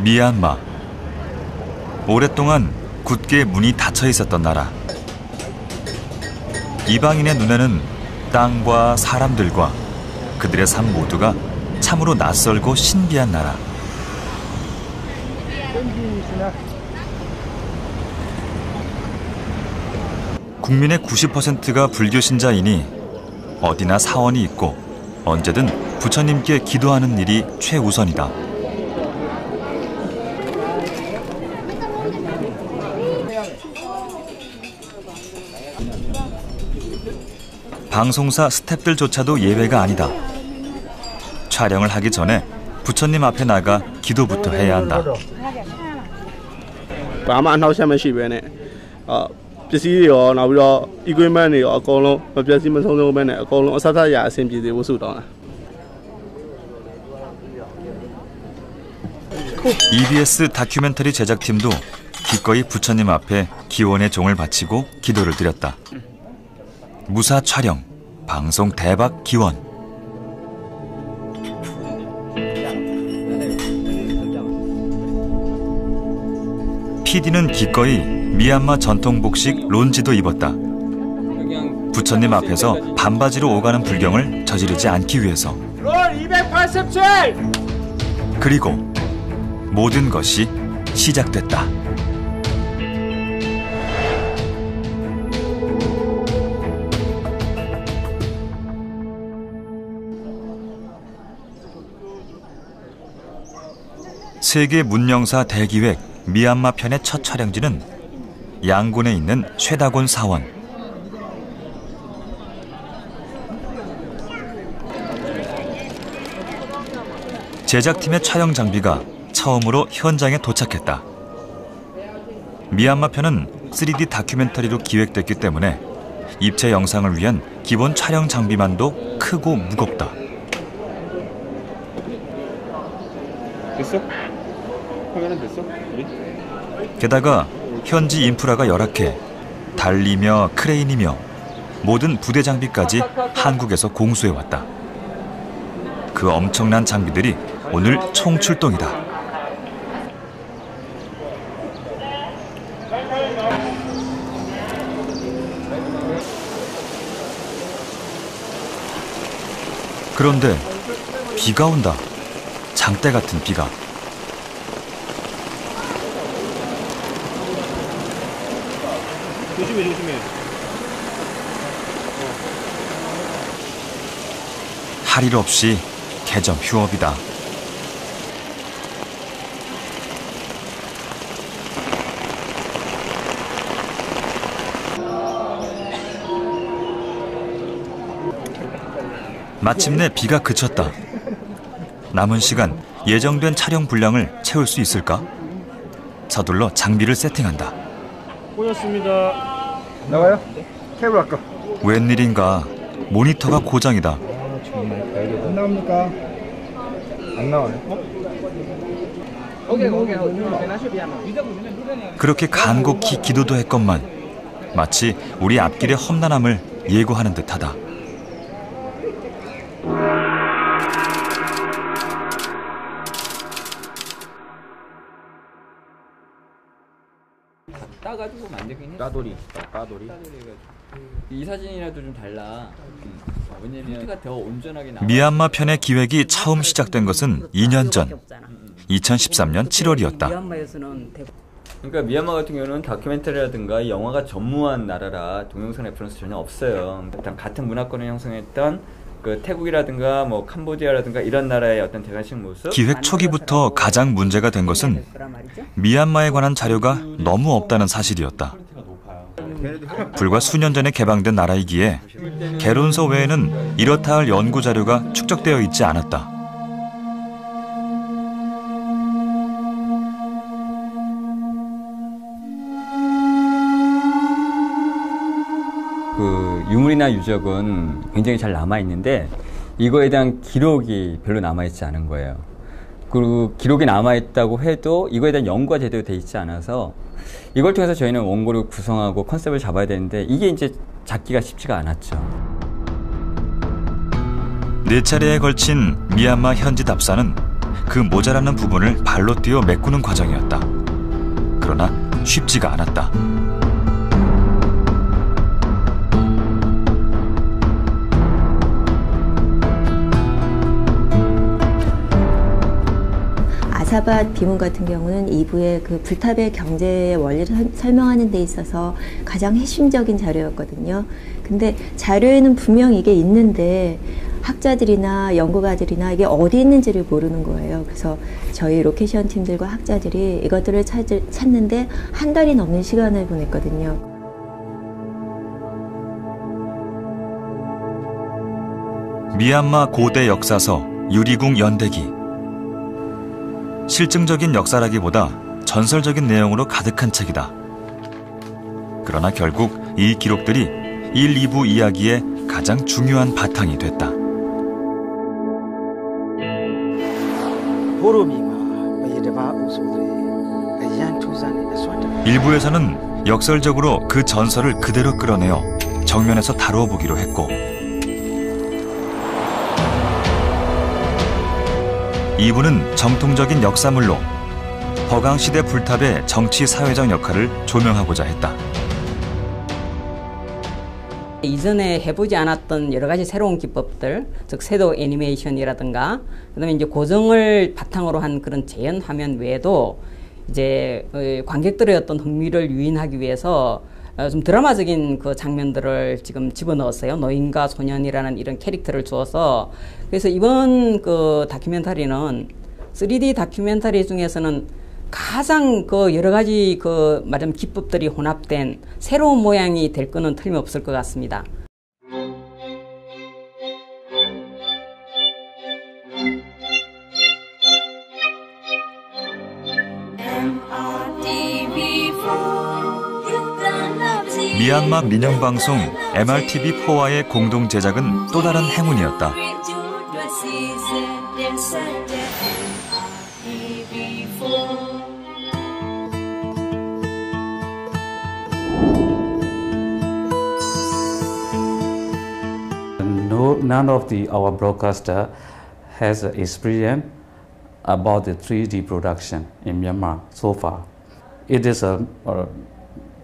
미얀마. 오랫동안 굳게 문이 닫혀 있었던 나라. 이방인의 눈에는 땅과 사람들과 그들의 삶 모두가 참으로 낯설고 신비한 나라. 국민의 90%가 불교 신자이니 어디나 사원이 있고 언제든 부처님께 기도하는 일이 최우선이다. 방송사 스태프들조차도 예외가 아니다. 촬영을 하기 전에 부처님 앞에 나가 기도부터 해야 한다. EBS 다큐멘터리 제작팀도 기꺼이 부처님 앞에 기원의 종을 바치고 기도를 드렸다. 무사 촬영, 방송 대박 기원. PD는 기꺼이 미얀마 전통 복식 론지도 입었다. 부처님 앞에서 반바지로 오가는 불경을 저지르지 않기 위해서. 롤 287! 그리고 모든 것이 시작됐다. 세계 문명사 대기획 미얀마 편의 첫 촬영지는 양곤에 있는 쇠다곤 사원. 제작팀의 촬영 장비가 처음으로 현장에 도착했다. 미얀마 편은 3D 다큐멘터리로 기획됐기 때문에 입체 영상을 위한 기본 촬영 장비만도 크고 무겁다. 됐어? 화면은 됐어? 게다가 현지 인프라가 열악해 달리며 크레인이며 모든 부대 장비까지 한국에서 공수해왔다. 그 엄청난 장비들이 오늘 총출동이다. 그런데 비가 온다. 장대 같은 비가. 조심해, 조심해. 할 일 없이 개점 휴업이다. 마침내 비가 그쳤다. 남은 시간 예정된 촬영 분량을 채울 수 있을까? 서둘러 장비를 세팅한다. 보였습니다. 나와요? 케이블 할까? 웬일인가 모니터가 고장이다. 안 나옵니까? 안 나와요? 그렇게 간곡히 기도도 했건만 마치 우리 앞길의 험난함을 예고하는 듯하다. 따가지고 만들긴 했어. 따돌이. 이 사진이라도 좀 달라. 왜냐면 힌트가 더 온전하게 나와. 미얀마 편의 기획이 처음 시작된 것은 2년 전 2013년 7월이었다. 그러니까 미얀마 같은 경우는 다큐멘터리라든가 영화가 전무한 나라라 동영상 레퍼런스 전혀 없어요. 일단 같은 문화권을 형성했던 그 태국이라든가 뭐 캄보디아라든가 이런 나라의 어떤 대관식 모습. 기획 초기부터 가장 문제가 된 것은 미얀마에 관한 자료가 너무 없다는 사실이었다. 불과 수년 전에 개방된 나라이기에 개론서 외에는 이렇다 할 연구 자료가 축적되어 있지 않았다. 그 유물이나 유적은 굉장히 잘 남아있는데 이거에 대한 기록이 별로 남아있지 않은 거예요. 그리고 기록이 남아있다고 해도 이거에 대한 연구가 제대로 돼 있지 않아서 이걸 통해서 저희는 원고를 구성하고 컨셉을 잡아야 되는데 이게 이제 잡기가 쉽지가 않았죠. 4차례에 걸친 미얀마 현지 답사는 그 모자라는 부분을 발로 뛰어 메꾸는 과정이었다. 그러나 쉽지가 않았다. 아사밧 비문 같은 경우는 2부의 그 불탑의 경제의 원리를 설명하는 데 있어서 가장 핵심적인 자료였거든요. 근데 자료에는 분명 이게 있는데 학자들이나 연구가들이나 이게 어디 있는지를 모르는 거예요. 그래서 저희 로케이션 팀들과 학자들이 이것들을 찾는데 한 달이 넘는 시간을 보냈거든요. 미얀마 고대 역사서 유리궁 연대기. 실증적인 역사라기보다 전설적인 내용으로 가득한 책이다. 그러나 결국 이 기록들이 1, 2부 이야기의 가장 중요한 바탕이 됐다. 일부에서는 역설적으로 그 전설을 그대로 끌어내어 정면에서 다루어 보기로 했고, 2부는 정통적인 역사물로 버강시대 불탑의 정치 사회적 역할을 조명하고자 했다. 이전에 해보지 않았던 여러 가지 새로운 기법들, 즉 섀도우 애니메이션이라든가, 그다음에 이제 고정을 바탕으로 한 그런 재현 화면 외에도 이제 관객들의 어떤 흥미를 유인하기 위해서 좀 드라마적인 그 장면들을 지금 집어넣었어요. 노인과 소년이라는 이런 캐릭터를 주어서. 그래서 이번 그 다큐멘터리는 3D 다큐멘터리 중에서는 가장 그 여러 가지 그 말하자면 기법들이 혼합된 새로운 모양이 될 거는 틀림없을 것 같습니다. 미얀마 민영방송 MRTV4와의 공동 제작은 또 다른 행운이었다. None of our broadcaster has experience about the 3D production in Myanmar so far. It is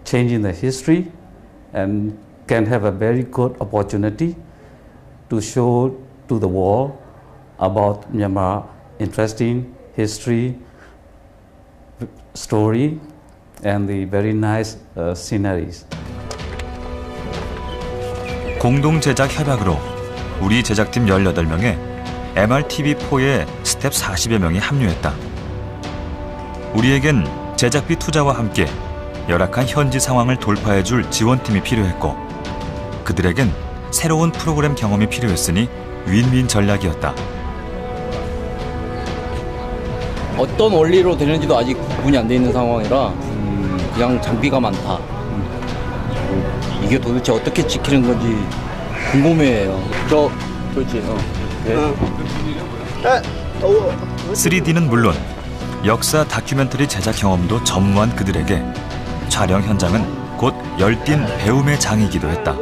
changing the history and can have a very good opportunity to show to the world about Myanmar interesting history, story, and the very nice sceneries. 공동 제작 협약으로 우리 제작팀 18명에 MRTV4의 스텝 40여 명이 합류했다. 우리에겐 제작비 투자와 함께 열악한 현지 상황을 돌파해줄 지원팀이 필요했고, 그들에겐 새로운 프로그램 경험이 필요했으니 윈윈 전략이었다. 어떤 원리로 되는지도 아직 구분이 안 돼 있는 상황이라 그냥 장비가 많다. 이게 도대체 어떻게 찍히는 건지 궁금해해요. 그렇지. 네. 3D는 물론 역사 다큐멘터리 제작 경험도 전무한 그들에게 촬영 현장은 곧 열띤 배움의 장이기도 했다.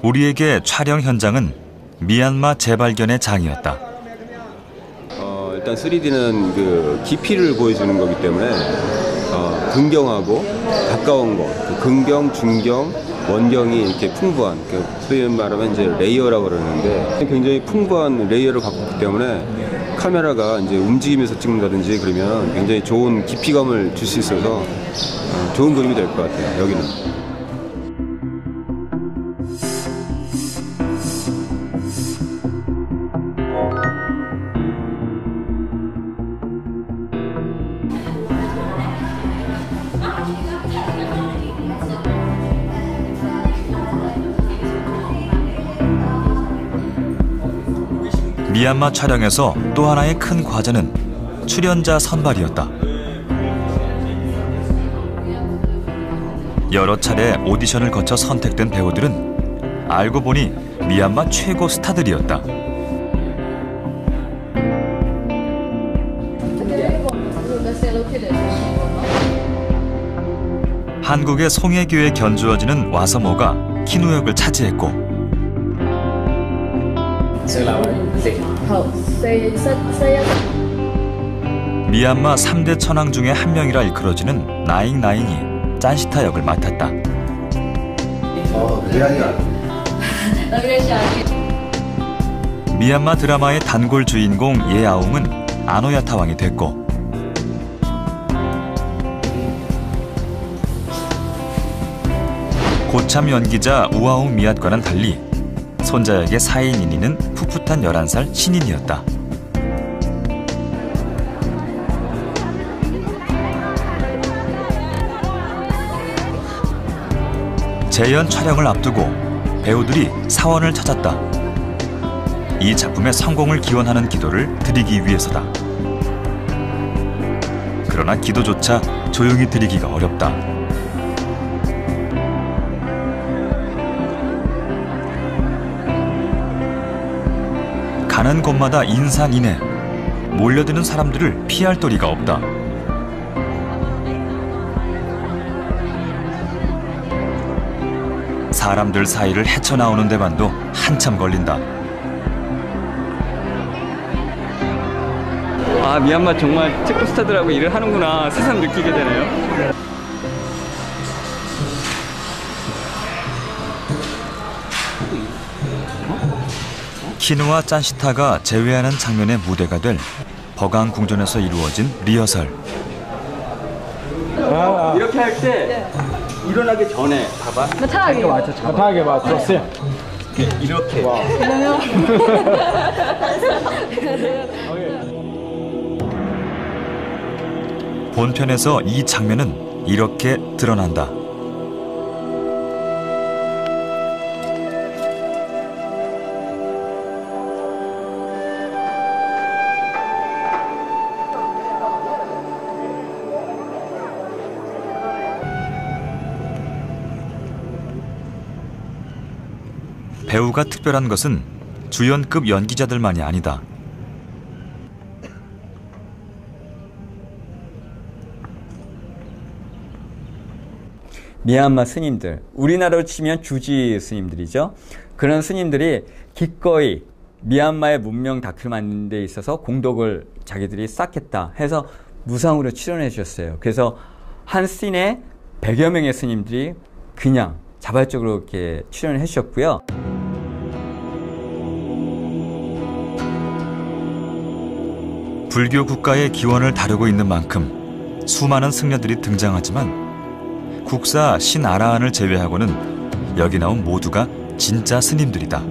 우리에게 촬영 현장은 미얀마 재발견의 장이었다. 일단 3D는 그 깊이를 보여주는 거기 때문에 근경하고 가까운 거, 그 근경, 중경, 원경이 이렇게 풍부한, 소위 말하면 이제 레이어라고 그러는데 굉장히 풍부한 레이어를 갖고 있기 때문에 카메라가 이제 움직이면서 찍는다든지 그러면 굉장히 좋은 깊이감을 줄 수 있어서 좋은 그림이 될 것 같아요, 여기는. 미얀마 촬영에서 또 하나의 큰 과제는 출연자 선발이었다. 여러 차례 오디션을 거쳐 선택된 배우들은 알고 보니 미얀마 최고 스타들이었다. 한국의 송혜교에 견주어지는 와서모가 키누 역을 차지했고 미얀마 3대 천왕 중에 한 명이라 일컬어지는 나잉나잉이 짠시타 역을 맡았다. 미얀마 드라마의 단골 주인공 예아웅은 아노야타왕이 됐고 고참 연기자 우아웅 미앗과는 달리 손자 역의 사인인이는 풋풋한 11살 신인이었다. 재연 촬영을 앞두고 배우들이 사원을 찾았다. 이 작품의 성공을 기원하는 기도를 드리기 위해서다. 그러나 기도조차 조용히 드리기가 어렵다. 가는 곳마다 인산인해, 몰려드는 사람들을 피할 도리가 없다. 사람들 사이를 헤쳐나오는 데만도 한참 걸린다. 아, 미얀마 정말 체코 스타들하고 일을 하는구나 새삼 느끼게 되네요. 키누와 짠시타가 재회하는 장면의 무대가 될 버강 궁전에서 이루어진 리허설. 이렇게 할 때 일어나기 전에 봐봐. 바닥에 맞췄어요. 이렇게. 본편에서 이 장면은 이렇게 드러난다. 배우가 특별한 것은 주연급 연기자들만이 아니다. 미얀마 스님들, 우리나라로 치면 주지 스님들이죠. 그런 스님들이 기꺼이 미얀마의 문명 다큐를 만드는 데 있어서 공덕을 자기들이 쌓겠다 해서 무상으로 출연해 주셨어요. 그래서 한 씬에 100여 명의 스님들이 그냥 자발적으로 이렇게 출연을 해 주셨고요. 불교 국가의 기원을 다루고 있는 만큼 수많은 승려들이 등장하지만 국사 신아라한을 제외하고는 여기 나온 모두가 진짜 스님들이다.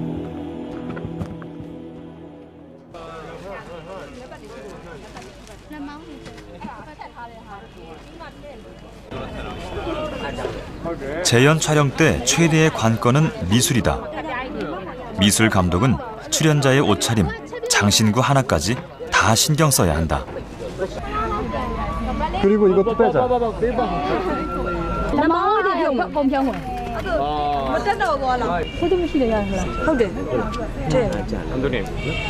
재연 촬영 때 최대의 관건은 미술이다. 미술 감독은 출연자의 옷차림, 장신구 하나까지 다 신경 써야 한다. 그리고 이것도 빼자. 감독님.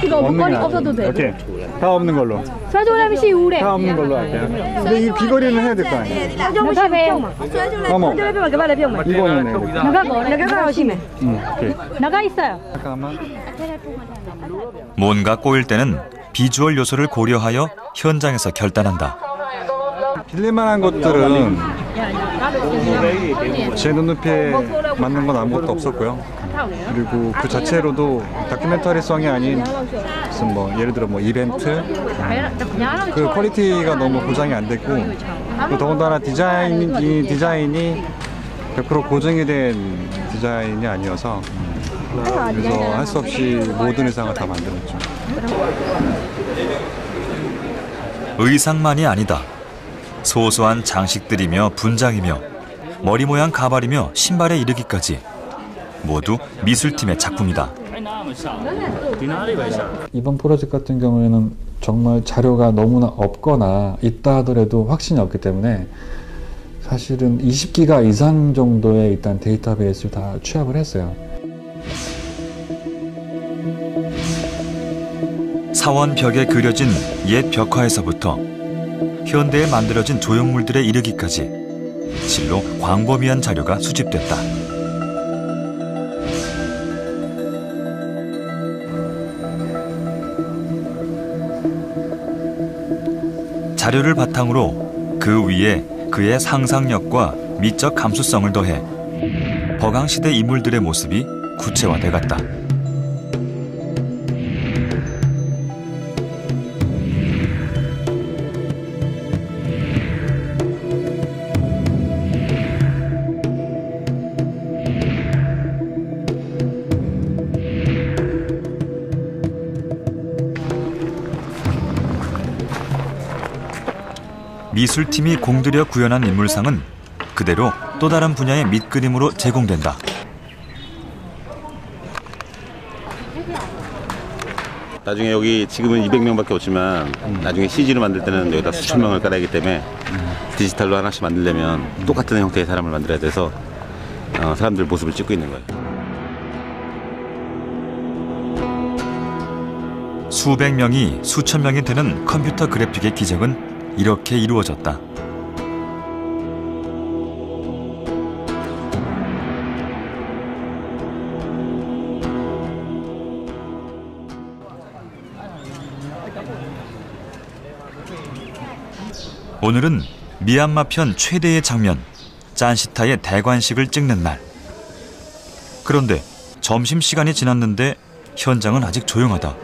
이거 목걸이 없어도 돼. 오케이. 다 없는 걸로. 다 없는 걸로 할게요. 근데 이 귀걸이는 해야 될 거 아니에요? 어머. 이거는 해야 돼. 오케이. 나가 있어요. 잠깐만. 뭔가 꼬일 때는 비주얼 요소를 고려하여 현장에서 결단한다. 빌릴만한 것들은 제 눈높이에 맞는 건 아무것도 없었고요. 그리고 그 자체로도 다큐멘터리성이 아닌 무슨 뭐 예를 들어 뭐 이벤트 그 퀄리티가 너무 보장이 안 됐고 더군다나 디자인이 100% 고증이 된 디자인이 아니어서 그래서 할 수 없이 모든 의상을 다 만들었죠. 의상만이 아니다. 소소한 장식들이며 분장이며 머리 모양 가발이며 신발에 이르기까지 모두 미술팀의 작품이다. 이번 프로젝트 같은 경우에는 정말 자료가 너무나 없거나 있다 하더라도 확신이 없기 때문에 사실은 20기가 이상 정도의 일단 데이터베이스를 다 취합을 했어요. 사원 벽에 그려진 옛 벽화에서부터 현대에 만들어진 조형물들에 이르기까지 실로 광범위한 자료가 수집됐다. 자료를 바탕으로 그 위에 그의 상상력과 미적 감수성을 더해 버강시대 인물들의 모습이 구체화돼 갔다. 미술팀이 공들여 구현한 인물상은 그대로 또 다른 분야의 밑그림으로 제공된다. 나중에 여기 지금은 200명밖에 없지만 나중에 CG로 만들 때는 여기다 수천 명을 깔아야 하기 때문에 디지털로 하나씩 만들려면 똑같은 형태의 사람을 만들어야 돼서 사람들 모습을 찍고 있는 거예요. 수백 명이 수천 명이 되는 컴퓨터 그래픽의 기적은 이렇게 이루어졌다. 오늘은 미얀마 편 최대의 장면, 짠시타의 대관식을 찍는 날. 그런데 점심시간이 지났는데 현장은 아직 조용하다.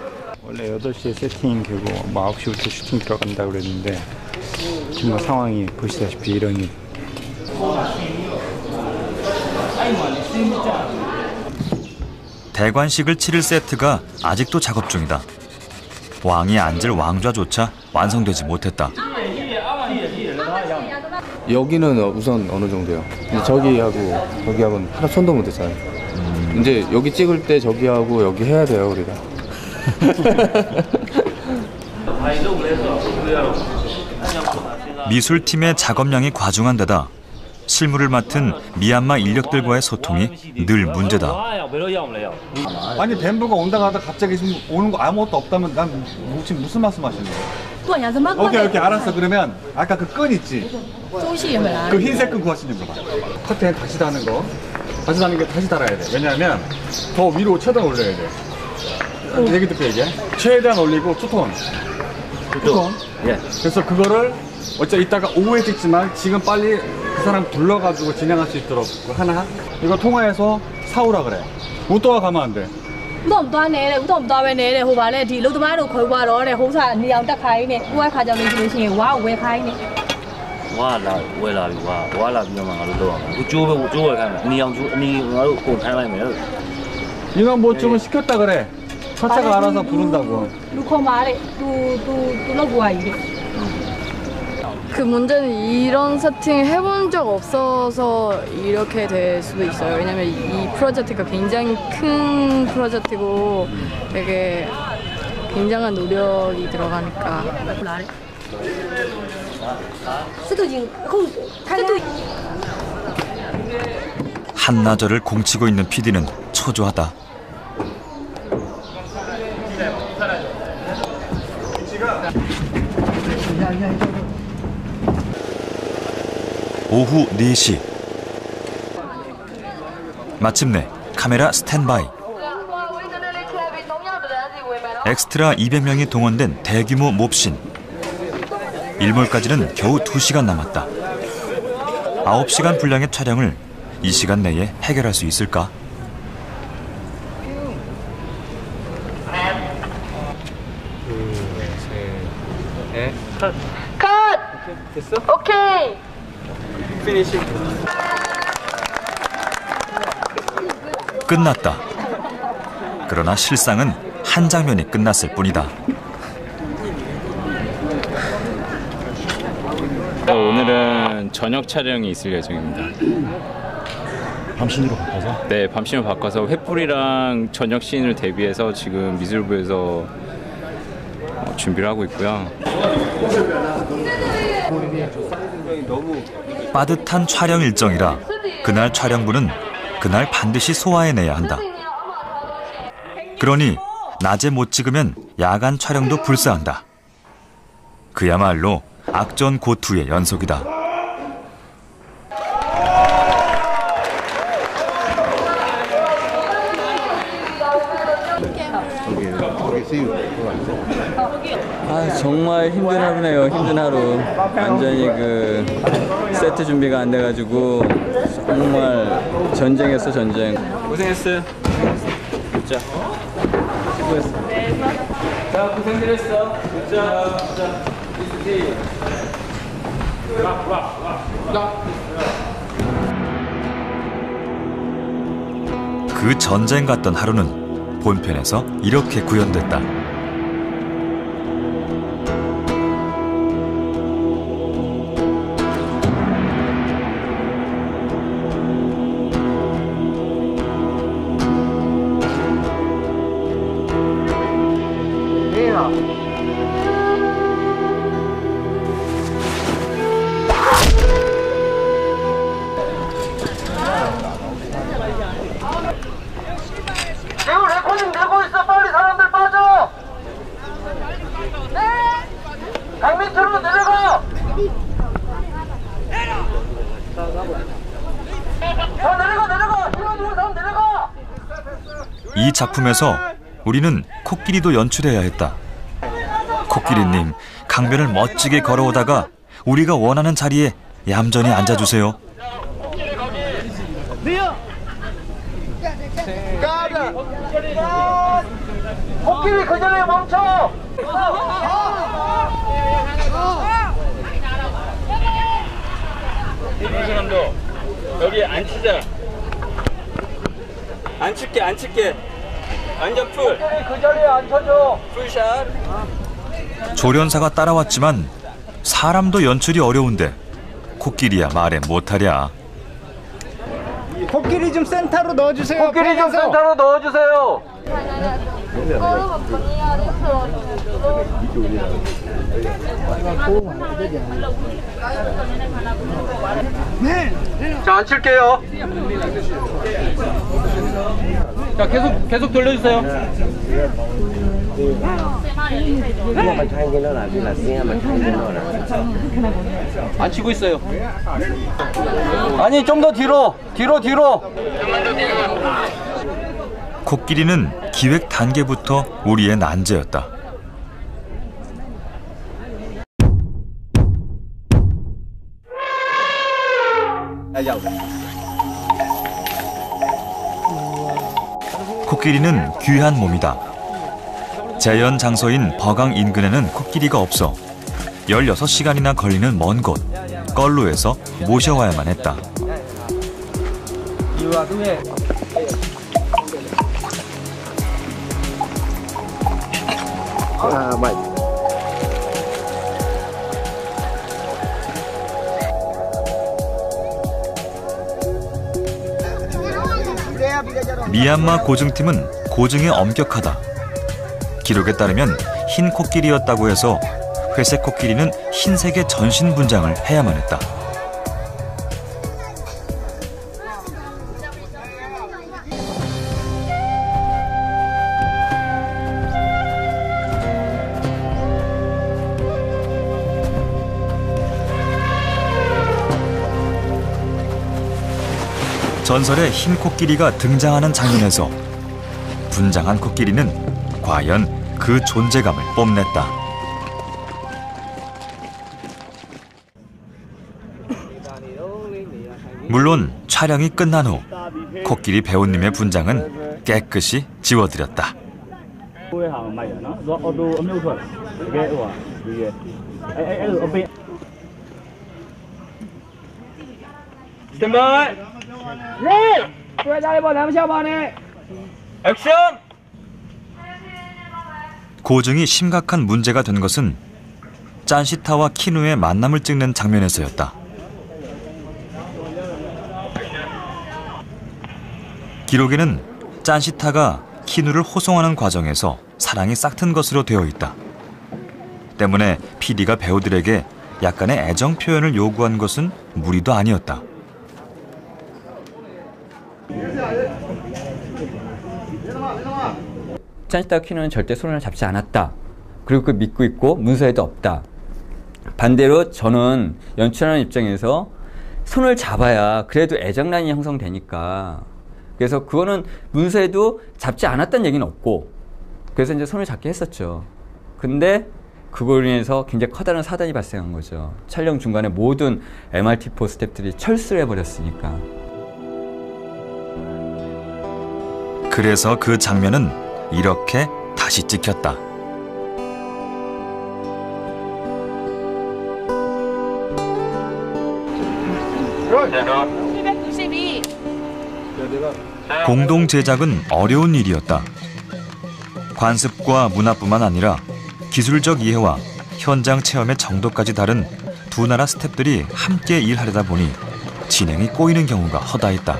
원래 8시에 세팅 되고 9시부터 슈팅 들어간다고 그랬는데 지금 상황이 보시다시피 이러니 대관식을 치를 세트가 아직도 작업 중이다. 왕이 앉을 왕좌조차 완성되지 못했다. 여기는 우선 어느 정도요? 근데 저기하고는 하나 손도 못 했잖아요. 이제 여기 찍을 때 저기하고 여기 해야 돼요, 우리가. 미술팀의 작업량이 과중한 데다 실무를 맡은 미얀마 인력들과의 소통이 늘 문제다. 아니 뱀부가 온다 가다 갑자기 오는 거 아무것도 없다면 난 지금 무슨 말씀 하시는 거예요? 오케이 알았어. 그러면 아까 그 끈 있지? 그 흰색 끈 구하시는 거 봐. 커튼 다시 다는 거 다시 다는 게 다시 달아야 돼. 왜냐하면 더 위로 최대한 올려야 돼. 얘기 듣고 얘기해. 최대한 올리고 투톤. 예. 그래서 그거를 어차피 이따가 오후에 찍지만 지금 빨리 그 사람 불러가지고 진행할 수 있도록 하나. 이거 통화해서 사오라 그래. 우또가 가면 안 돼. 인원 보충을 시켰다 그래. 차차가 알아서 부른다고. 그 문제는 이런 세팅을 해본 적 없어서 이렇게 될 수도 있어요. 왜냐면 이 프로젝트가 굉장히 큰 프로젝트고 되게 굉장한 노력이 들어가니까. 한나절을 공치고 있는 PD는 초조하다. 오후 4시. 마침내 카메라 스탠바이. 엑스트라 200명이 동원된 대규모 몹신. 일몰까지는 겨우 2시간 남았다. 9시간 분량의 촬영을 이 시간 내에 해결할 수 있을까? 컷! 됐어? 오케이! 피니시. 끝났다. 그러나 실상은 한 장면이 끝났을 뿐이다. 오늘은 저녁 촬영이 있을 예정입니다. 밤신으로 바꿔서? 네, 밤신으로 바꿔서 횃불이랑 저녁 씬을 대비해서 지금 미술부에서 준비를 하고 있고요. 빠듯한 촬영 일정이라 그날 촬영부는 그날 반드시 소화해내야 한다. 그러니 낮에 못 찍으면 야간 촬영도 불사한다. 그야말로 악전고투의 연속이다. 정말 힘든 하루네요. 힘든 하루. 완전히 그 세트 준비가 안 돼가지고 정말 전쟁했어, 전쟁. 고생했어요. 자, 수고했어. 자, 고생들 했어. 자, 그 전쟁 같던 하루는 본편에서 이렇게 구현됐다. 지금 레코딩 되고 있어. 빨리 사람들 빠져. 네. 강 밑으로 내려가. 내려가. 뛰어드는 사람 내려가. 이 작품에서 우리는 코끼리도 연출해야 했다. 코끼리님, 강변을 멋지게 걸어오다가 우리가 원하는 자리에 얌전히 앉아주세요. 코끼리 그 자리에 멈춰. 이런 사람도 여기 앉히자. 안 칠게. 완전 풀. 그 자리에 앉혀줘. 풀샷. 조련사가 따라왔지만 사람도 연출이 어려운데 코끼리야 말해 못하랴. 코끼리 좀 센터로 넣어주세요. 자, 앉힐게요. 자, 계속 돌려주세요. 안 치고 있어요. 아니, 좀 더 뒤로. 코끼리는 기획 단계부터 우리의 난제였다. 코끼리는 귀한 몸이다. 재연 장소인 버강 인근에는 코끼리가 없어 16시간이나 걸리는 먼 곳 걸루에서 모셔와야만 했다. 미얀마 고증팀은 고증에 엄격하다. 기록에 따르면 흰 코끼리였다고 해서 회색 코끼리는 흰색의 전신 분장을 해야만 했다. 전설의 흰 코끼리가 등장하는 장면에서 분장한 코끼리는 과연 그 존재감을 뽐냈다. 물론 촬영이 끝난 후 코끼리 배우님의 분장은 깨끗이 지워드렸다. 스탠바이. 네. 액션. 고증이 심각한 문제가 된 것은 짠시타와 키누의 만남을 찍는 장면에서였다. 기록에는 짠시타가 키누를 호송하는 과정에서 사랑이 싹튼 것으로 되어 있다. 때문에 PD가 배우들에게 약간의 애정 표현을 요구한 것은 무리도 아니었다. 찬시타 퀸은 절대 손을 잡지 않았다. 그리고 그 믿고 있고 문서에도 없다. 반대로 저는 연출하는 입장에서 손을 잡아야 그래도 애정란이 형성되니까. 그래서 그거는 문서에도 잡지 않았다는 얘기는 없고, 그래서 이제 손을 잡게 했었죠. 근데 그걸로 인해서 굉장히 커다란 사단이 발생한 거죠. 촬영 중간에 모든 MRT4 스태프들이 철수를 해버렸으니까. 그래서 그 장면은 이렇게 다시 찍혔다. 공동 제작은 어려운 일이었다. 관습과 문화뿐만 아니라 기술적 이해와 현장 체험의 정도까지 다른 두 나라 스태프들이 함께 일하려다 보니 진행이 꼬이는 경우가 허다했다.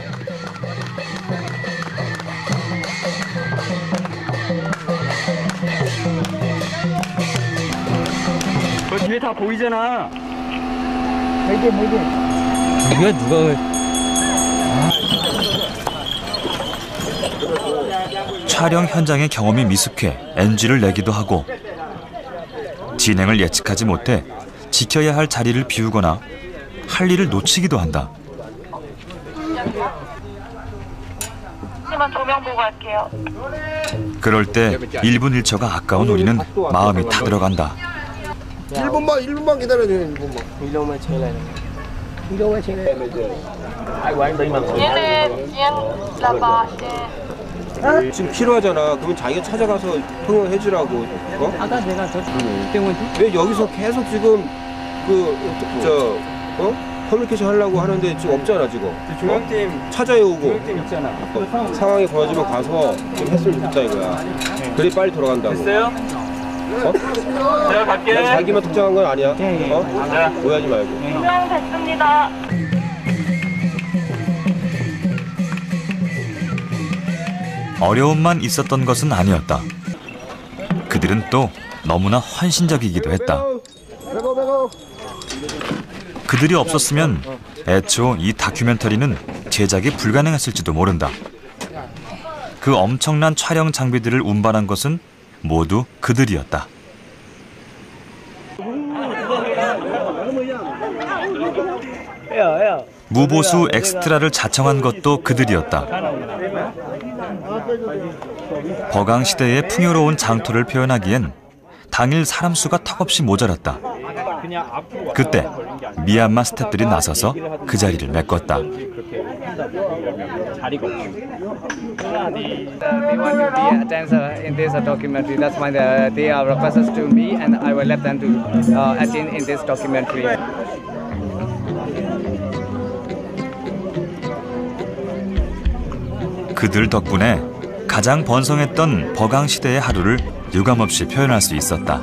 뒤에 다 보이잖아. 누가 촬영 현장의 경험이 미숙해 NG를 내기도 하고, 진행을 예측하지 못해 지켜야 할 자리를 비우거나 할 일을 놓치기도 한다. 조명 보고 할게요. 그럴 때 1분 1초가 아까운 우리는 마음이 타들어간다. 1분만 기다려줘요. 1분만. 지금 필요하잖아. 그러면 자기가 찾아가서 통역해주라고. 어? 아까 내가 저 때문에 왜 여기서 계속 지금 커뮤니케이션 하려고 하는데 지금 없잖아 지금. 중앙팀 찾아야 오고. 중앙팀 있잖아. 상황이 벌어지면 가서 좀 했으면 좋다 이거야. 그래 빨리 돌아간다고. 됐어요? 어? 제가 갈게. 자기만 특정한 건 아니야. 어? 오해하지 말고. 조명 됐습니다. 어려움만 있었던 것은 아니었다. 그들은 또 너무나 헌신적이기도 했다. 그들이 없었으면 애초 이 다큐멘터리는 제작이 불가능했을지도 모른다. 그 엄청난 촬영 장비들을 운반한 것은 모두 그들이었다. 무보수 엑스트라를 자청한 것도 그들이었다. 버강 시대의 풍요로운 장터를 표현하기엔 당일 사람 수가 턱없이 모자랐다. 그때 미얀마 스태프들이 나서서 그 자리를 메꿨다. They want to be a dancer in this documentary. That's why they are requested to me, and I will let them to attend in this documentary. 그들 덕분에 가장 번성했던 버강 시대의 하루를 유감없이 표현할 수 있었다.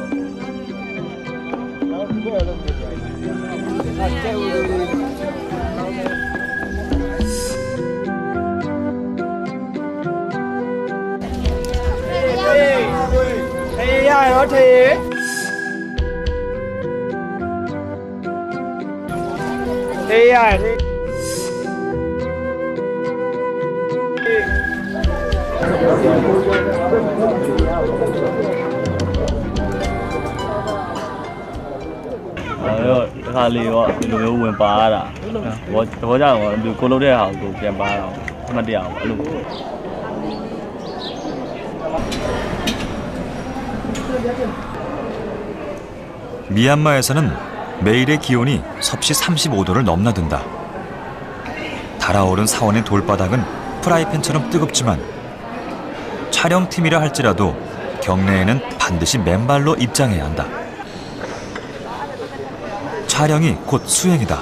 미얀마에서는 매일의 기온이 섭씨 35도를 넘나든다. 달아오른 사원의 돌바닥은 프라이팬처럼 뜨겁지만 촬영팀이라 할지라도 경내에는 반드시 맨발로 입장해야 한다. 촬영이 곧 수행이다.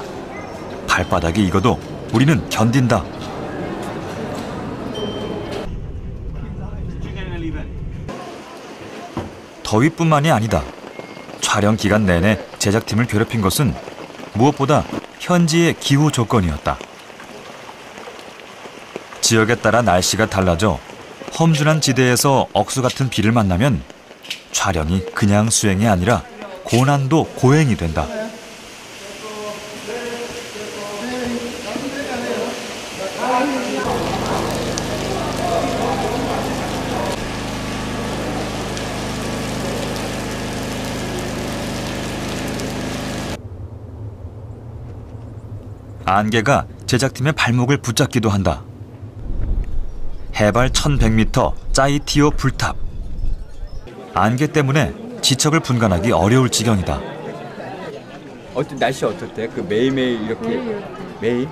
발바닥이 익어도 우리는 견딘다. 더위뿐만이 아니다. 촬영 기간 내내 제작팀을 괴롭힌 것은 무엇보다 현지의 기후 조건이었다. 지역에 따라 날씨가 달라져 험준한 지대에서 억수 같은 비를 만나면 촬영이 그냥 수행이 아니라 고난도 고행이 된다. 안개가 제작팀의 발목을 붙잡기도 한다. 해발 1100m 짜이티오 불탑. 안개 때문에 지척을 분간하기 어려울 지경이다. 날씨 어떻대? 그 매일매일 이렇게 매일?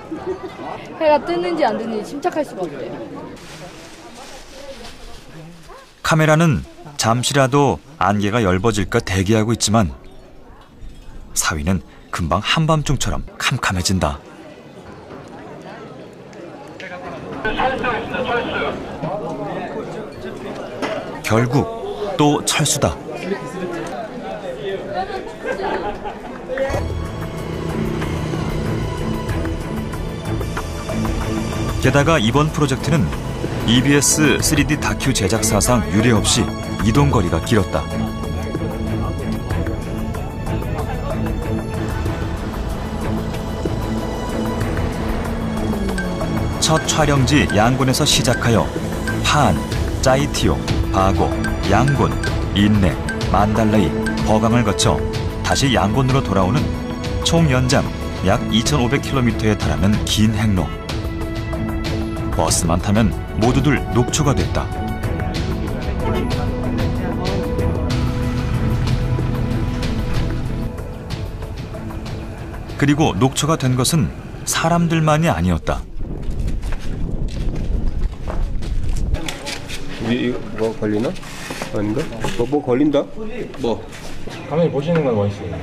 해가 뜨는지 안 뜨는지 침착할 수가 없대요. 카메라는 잠시라도 안개가 엷어질까 대기하고 있지만 사위는 금방 한밤중처럼 캄캄해진다. 결국 또 철수다. 게다가 이번 프로젝트는 EBS 3D 다큐 제작 사상 유례 없이 이동거리가 길었다. 첫 촬영지 양곤에서 시작하여 파안, 짜이티오, 바고, 양곤, 인내, 만달레이, 버강을 거쳐 다시 양곤으로 돌아오는 총 연장 약 2,500km에 달하는 긴 행로. 버스만 타면 모두들 녹초가 됐다. 그리고 녹초가 된 것은 사람들만이 아니었다. 이거 뭐 걸리나? 아닌가? 뭐 걸린다? 뭐? 가만히 보시는 건 뭐 있어요?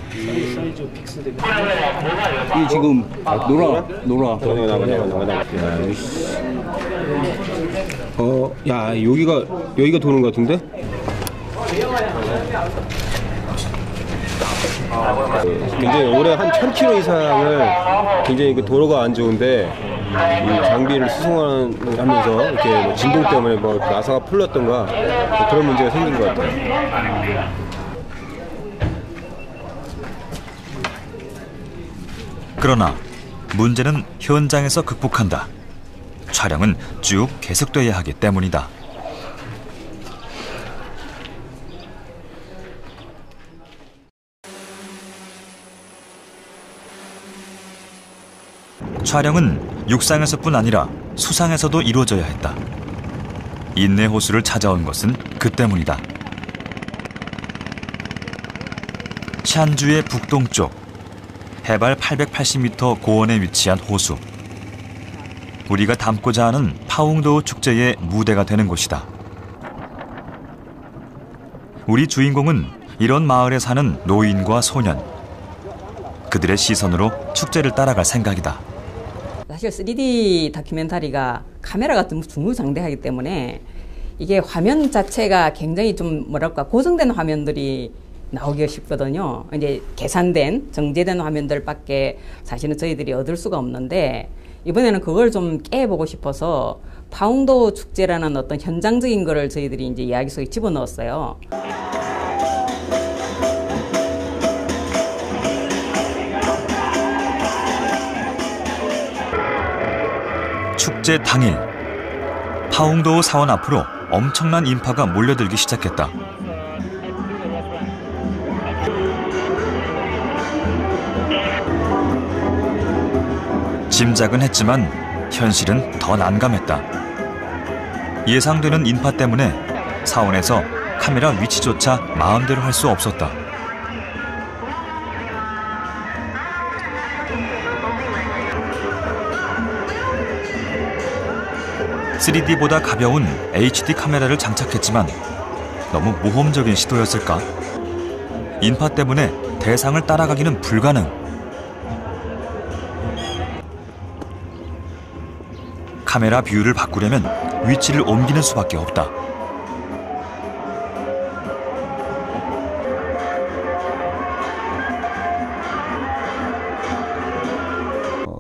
이 지금 노라. 야 여기가 도는 것 같은데? 굉장히 올해 한 1000km 이상을 굉장히 그 도로가 안 좋은데 이 장비를 수송하면서 이렇게 뭐 진동 때문에 뭐 나사가 풀렸던가 뭐 그런 문제가 생긴 것 같아요. 그러나 문제는 현장에서 극복한다. 촬영은 쭉 계속돼야 하기 때문이다. 촬영은 육상에서뿐 아니라 수상에서도 이루어져야 했다. 인내 호수를 찾아온 것은 그 때문이다. 샨주의 북동쪽 해발 880m 고원에 위치한 호수. 우리가 담고자 하는 파웅도우 축제의 무대가 되는 곳이다. 우리 주인공은 이런 마을에 사는 노인과 소년. 그들의 시선으로 축제를 따라갈 생각이다. 사실 3D 다큐멘터리가 카메라가 너무 중무장대하기 때문에 이게 화면 자체가 굉장히 좀 뭐랄까 고정된 화면들이 나오기가 쉽거든요. 이제 계산된 정제된 화면들밖에 사실은 저희들이 얻을 수가 없는데 이번에는 그걸 좀 깨보고 싶어서 파웅도우 축제라는 어떤 현장적인 거를 저희들이 이제 이야기 속에 집어넣었어요. 축제 당일, 파웅도우 사원 앞으로 엄청난 인파가 몰려들기 시작했다. 짐작은 했지만 현실은 더 난감했다. 예상되는 인파 때문에 사원에서 카메라 위치조차 마음대로 할 수 없었다. (3D보다) 가벼운 HD 카메라를 장착했지만 너무 모험적인 시도였을까? 인파 때문에 대상을 따라가기는 불가능. 카메라 뷰를 바꾸려면 위치를 옮기는 수밖에 없다.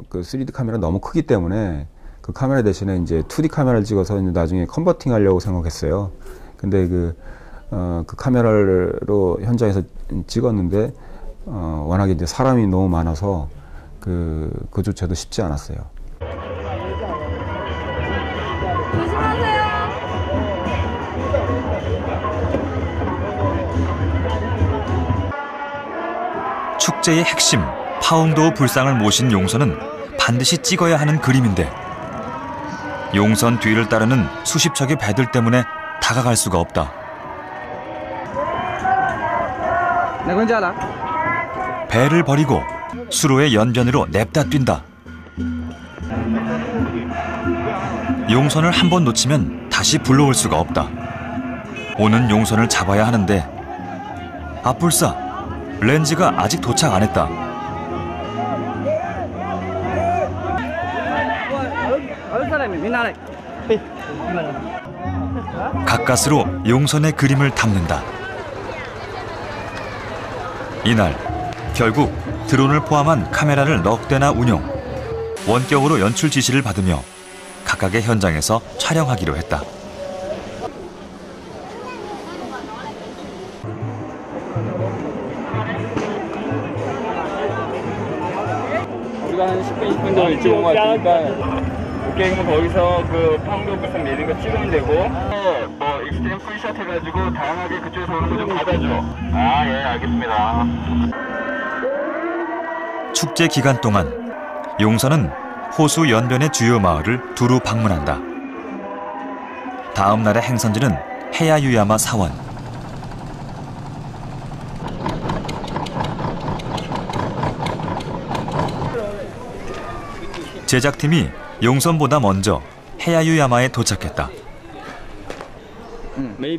그 3D 카메라 너무 크기 때문에 그 카메라 대신에 이제 2D 카메라를 찍어서 나중에 컨버팅 하려고 생각했어요. 근데 그 카메라로 현장에서 찍었는데 워낙에 이제 사람이 너무 많아서 그조차도 쉽지 않았어요. 축제의 핵심 파운드오 불상을 모신 용선은 반드시 찍어야 하는 그림인데 용선 뒤를 따르는 수십 척의 배들 때문에 다가갈 수가 없다. 배를 버리고 수로의 연변으로 냅다 뛴다. 용선을 한 번 놓치면 다시 불러올 수가 없다. 오는 용선을 잡아야 하는데 앞불사 렌즈가 아직 도착 안 했다. 가까스로 용선의 그림을 담는다. 이날 결국 드론을 포함한 카메라를 넉 대나 운용, 원격으로 연출 지시를 받으며 각각의 현장에서 촬영하기로 했다. 우리가 한 10분, 20분 정도 일찍 온 것 같으니까 오케이, 그럼 거기서 그 파운드 불상 내린 거 찍으면 되고 뭐 익스트림 풀샷 해가지고 다양하게 그쪽에서 오는 거 좀 받아줘. 아, 예, 알겠습니다. 축제 기간 동안 용선은 호수 연변의 주요 마을을 두루 방문한다. 다음 날의 행선지는 헤야유야마 사원. 제작팀이 용선보다 먼저 헤야유야마에 도착했다.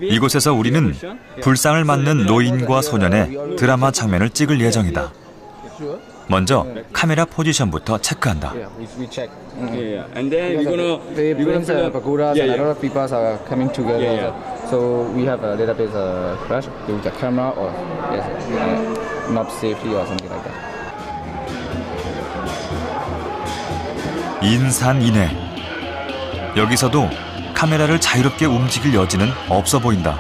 이곳에서 우리는 불상을 맞는 노인과 소년의 드라마 장면을 찍을 예정이다. 먼저 카메라 포지션부터 체크한다. And then we're gonna pagodas and a lot of people are coming together. So we have a little bit crash with the camera or not safety or something like that. 인산인해. 여기서도 카메라를 자유롭게 움직일 여지는 없어 보인다.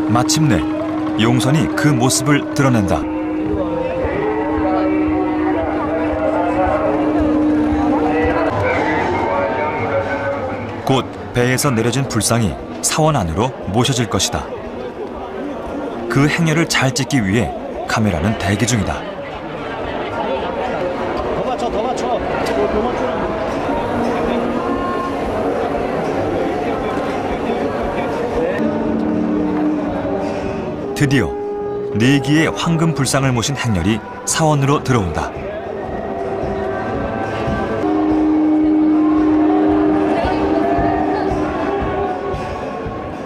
마침내 용선이 그 모습을 드러낸다. 곧 배에서 내려진 불상이 사원 안으로 모셔질 것이다. 그 행렬을 잘 찍기 위해 카메라는 대기 중이다. 더 맞춰. 드디어 4기의 황금 불상을 모신 행렬이 사원으로 들어온다.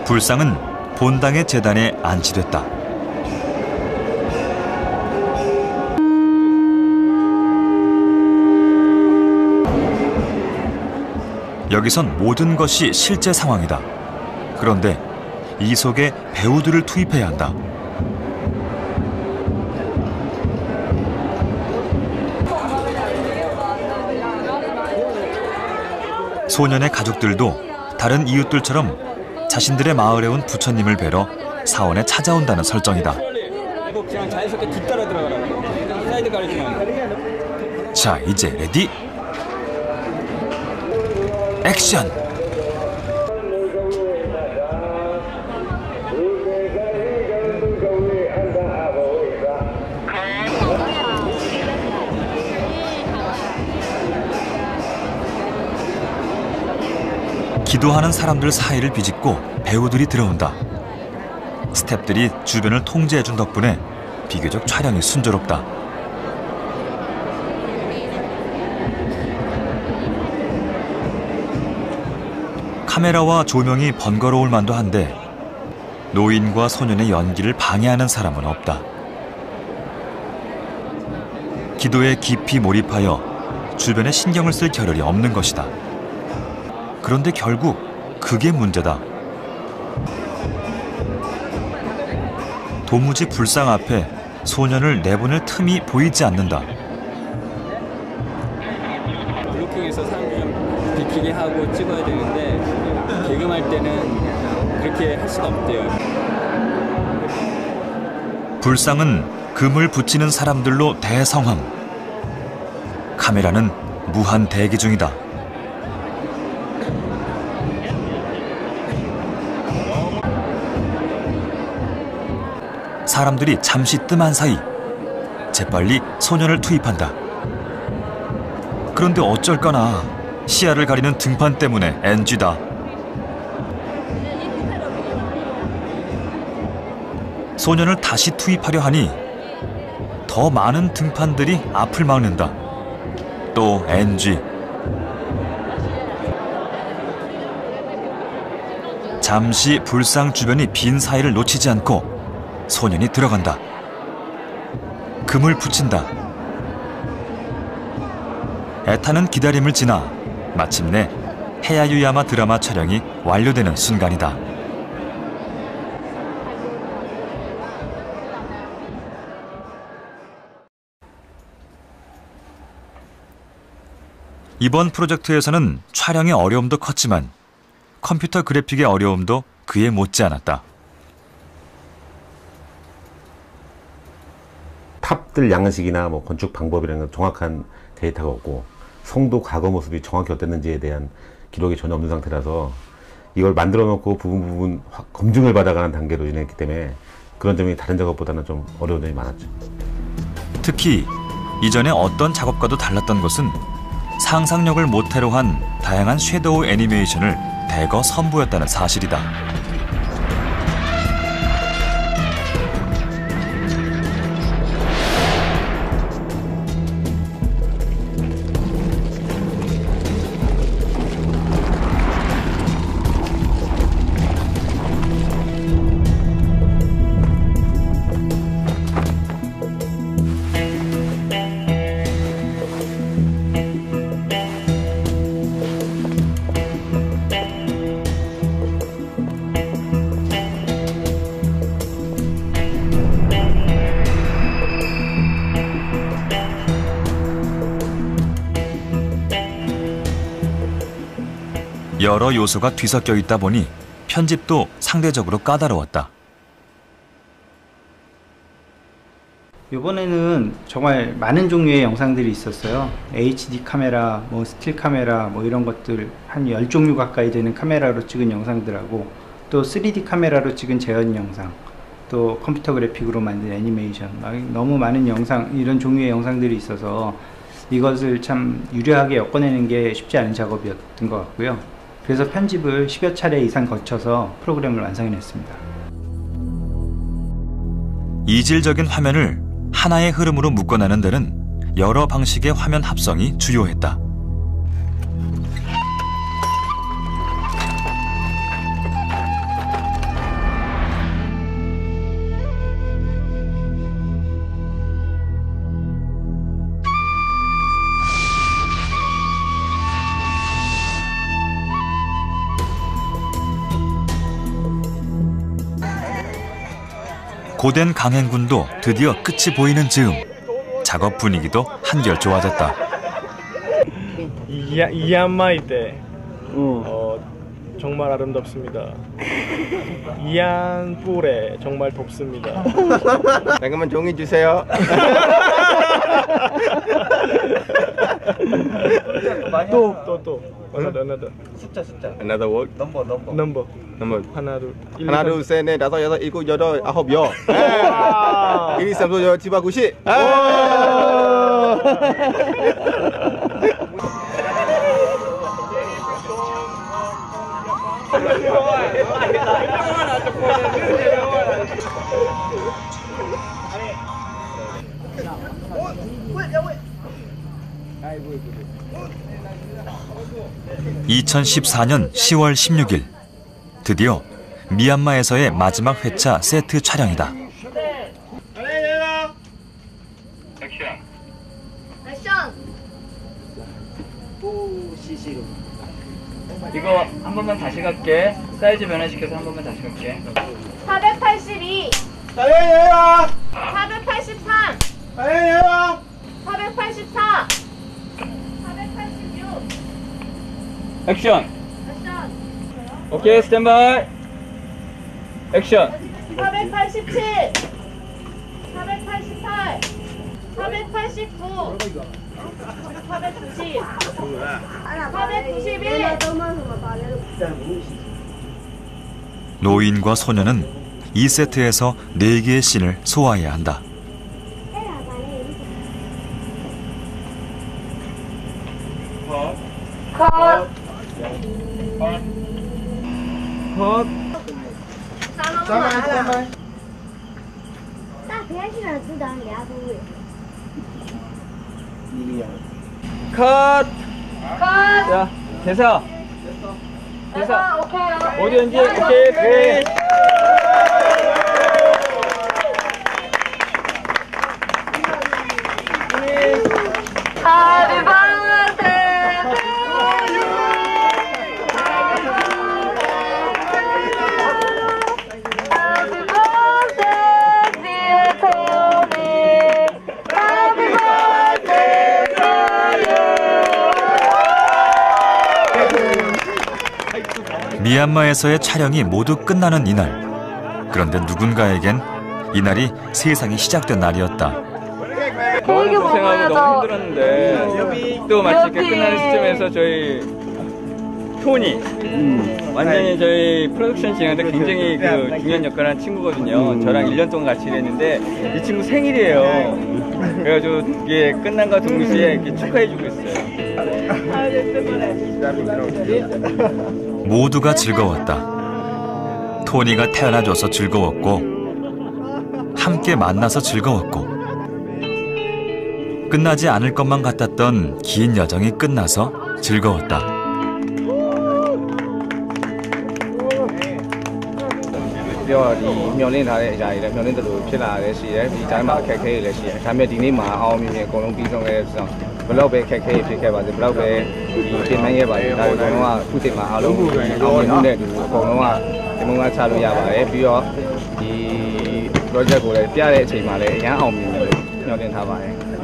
불상은 본당의 제단에 안치됐다. 여기선 모든 것이 실제 상황이다. 그런데 이 속에 배우들을 투입해야 한다. 소년의 가족들도 다른 이웃들처럼 자신들의 마을에 온 부처님을 뵈러 사원에 찾아온다는 설정이다. 그냥 자연스럽게 뒤따라 들어가라고. 사이드 가리지만. 자, 이제 레디? 액션! 기도하는 사람들 사이를 비집고 배우들이 들어온다. 스태프들이 주변을 통제해준 덕분에 비교적 촬영이 순조롭다. 카메라와 조명이 번거로울 만도 한데 노인과 소년의 연기를 방해하는 사람은 없다. 기도에 깊이 몰입하여 주변에 신경을 쓸 겨를이 없는 것이다. 그런데 결국 그게 문제다. 도무지 불상 앞에 소년을 내보낼 틈이 보이지 않는다. 블로킹에서 사람들이 좀 멋지게 하고 찍어야 되는데 개금할 때는 그렇게 할 수가 없대요. 불상은 금을 붙이는 사람들로 대성황. 카메라는 무한 대기 중이다. 사람들이 잠시 뜸한 사이 재빨리 소년을 투입한다. 그런데 어쩔까나 시야를 가리는 등판 때문에 NG다. 소년을 다시 투입하려 하니 더 많은 등판들이 앞을 막는다. 또 NG. 잠시 불상 주변이 빈 사이를 놓치지 않고 소년이 들어간다. 금을 붙인다. 애타는 기다림을 지나 마침내 헤야유야마 드라마 촬영이 완료되는 순간이다. 이번 프로젝트에서는 촬영의 어려움도 컸지만 컴퓨터 그래픽의 어려움도 그에 못지않았다. 탑들 양식이나 뭐 건축 방법이라는 정확한 데이터가 없고 성도 과거 모습이 정확히 어땠는지에 대한 기록이 전혀 없는 상태라서 이걸 만들어 놓고 부분 검증을 받아가는 단계로 진행했기 때문에 그런 점이 다른 작업보다는 좀 어려운 점이 많았죠. 특히 이전에 어떤 작업과도 달랐던 것은 상상력을 모태로 한 다양한 섀도우 애니메이션을 대거 선보였다는 사실이다. 여러 요소가 뒤섞여 있다 보니 편집도 상대적으로 까다로웠다. 이번에는 정말 많은 종류의 영상들이 있었어요. HD 카메라, 뭐 스틸 카메라, 뭐 이런 것들 한 10종류 가까이 되는 카메라로 찍은 영상들하고 또 3D 카메라로 찍은 재현 영상, 또 컴퓨터 그래픽으로 만든 애니메이션, 너무 많은 영상, 이런 종류의 영상들이 있어서 이것을 참 유려하게 엮어내는 게 쉽지 않은 작업이었던 것 같고요. 그래서 편집을 10여 차례 이상 거쳐서 프로그램을 완성해냈습니다. 이질적인 화면을 하나의 흐름으로 묶어내는 데는 여러 방식의 화면 합성이 주요했다. 고된 강행군도 드디어 끝이 보이는 즈음 작업 분위기도 한결 좋아졌다. 이안마이 때 정말 아름답습니다. 이안뿔에 정말 덥습니다. 잠깐만 종이 주세요. 또 another 숫자 another word number 하나 둘 셋 넷 다섯 여섯 일곱 여덟 아홉 열 1, 2, 3, 4, 5, 6, 7, 8, 9, 10. (2014년 10월 16일) 드디어 미얀마에서의 마지막 회차 세트 촬영이다. 액션! 이거 한 번만 다시 갈게. 사이즈 변화시켜서 한 번만 다시 갈게. 482 483 484 486 액션. 오케이, 스탠바이. 액션. 487, 488, 489, 490, 491. 노인과 소녀는 2세트에서 4개의 씬을 소화해야 한다. 컷. 컷. 컷. 자, 대사. 오케이. 오디언지 오케이. 네. Happy birthday to you. Happy birthday, dear Tony. Happy birthday to you. 미얀마에서의 촬영이 모두 끝나는 이날. 그런데 누군가에겐 이날이 세상이 시작된 날이었다. 너무 고생하고 너무 힘들었는데 또 마치 이렇게 끝나는 시점에서 저희 토니 완전히 저희 프로덕션 진행하는데 굉장히 그 중요한 역할을 한 친구거든요. 저랑 1년 동안 같이 일했는데 이 친구 생일이에요. 그래가지고 이게 끝난과 동시에 이렇게 축하해주고 있어요. 모두가 즐거웠다. 토니가 태어나줘서 즐거웠고 함께 만나서 즐거웠고 끝나지 않을 것만 같았던 긴 여정이 끝나서 즐거웠다.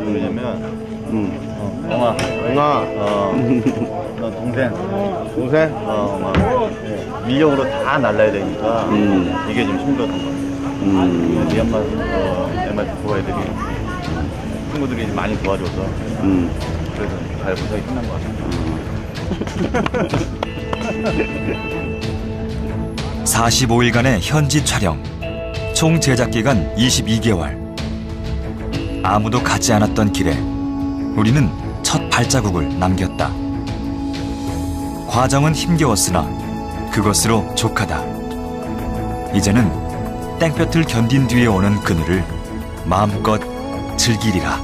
왜냐면 엉아 너 동생 인력으로 다 날라야 되니까 이게 좀 힘들었던 것 같아요. 미얀마 MRT 프로바이더들이 친구들이 많이 도와줘서 그래서 잘 보석이 끝난 것 같습니다. 45일간의 현지 촬영, 총 제작 기간 22개월. 아무도 가지 않았던 길에 우리는 첫 발자국을 남겼다. 과정은 힘겨웠으나 그것으로 족하다. 이제는 땡볕을 견딘 뒤에 오는 그늘을 마음껏 즐기리라.